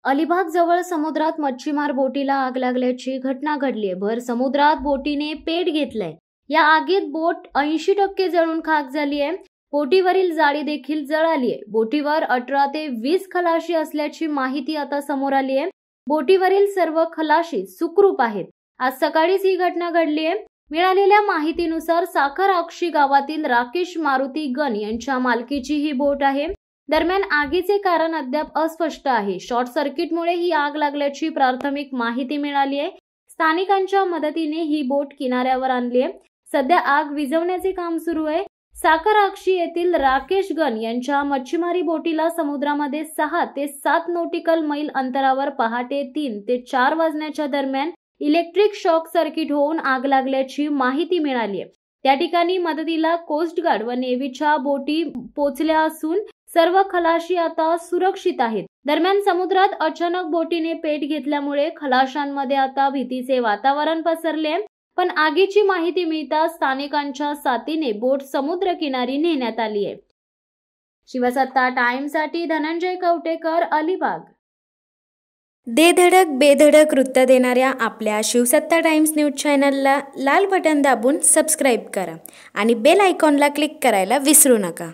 अलिबाग जवळ समुद्रात मच्छीमार बोटीला आग लागल्याची घटना घडली आहे। भर समुद्रात बोटीने पेट घेतलाय। या आगीत बोट 80% जळून खाक झाली आहे। बोटीवरील जाळी देखील जळाली आहे। बोटीवर 18 ते 20 खलाशी असल्याची माहिती आता समोर आली आहे। बोटीवरील सर्व खलाशी सुखरूप आहेत। आज सकाळीच ही घटना घडली आहे। मिळालेल्या माहितीनुसार साखरआक्षी गावातील राकेश मारुती गण यांच्या मालकीची ही बोट आहे। दरम्यान आगीचे कारण अद्याप अस्पष्ट आहे। शॉर्ट सर्किटमुळे ही आग लागल्याची प्राथमिक माहिती मिळाली आहे। स्थानिकांच्या मदतीने ही बोट किनाऱ्यावर आणली आहे। सध्या आग विझवण्याचे काम सुरू आहे। साखरआक्षी येथील राकेश गण यांच्या मच्छीमारी बोटीला समुद्रामध्ये 6 ते 7 नॉटिकल मैल अंतरावर पहाटे 3 ते 4 वाजण्याच्या दरम्यान इलेक्ट्रिक शॉक सर्किट होऊन आग लागल्याची माहिती मिळाली आहे। त्या ठिकाणी मदतीला कोस्ट गार्ड व नेव्हीच्या बोटी पोहोचल्या असून सर्व खलाशी आता सुरक्षित आहेत। दरम्यान समुद्रात अचानक बोटीने पेट घेतल्यामुळे खलाशांमध्ये आता भीतीचे वातावरण पसरले। पण आगीची माहिती मिळताच स्थानिकांच्या साथीने बोट समुद्र किनारी नेण्यात आली आहे। शिवसत्ता टाइम्ससाठी धनंजय कवटेकर, अलिबाग। दे धडक बेधडक वृत्त देणाऱ्या आपल्या शिवसत्ता टाइम्स न्यूज चॅनलला लाल बटन दाबून सबस्क्राईब करा आणि बेल आयकॉनला क्लिक करायला विसरू नका।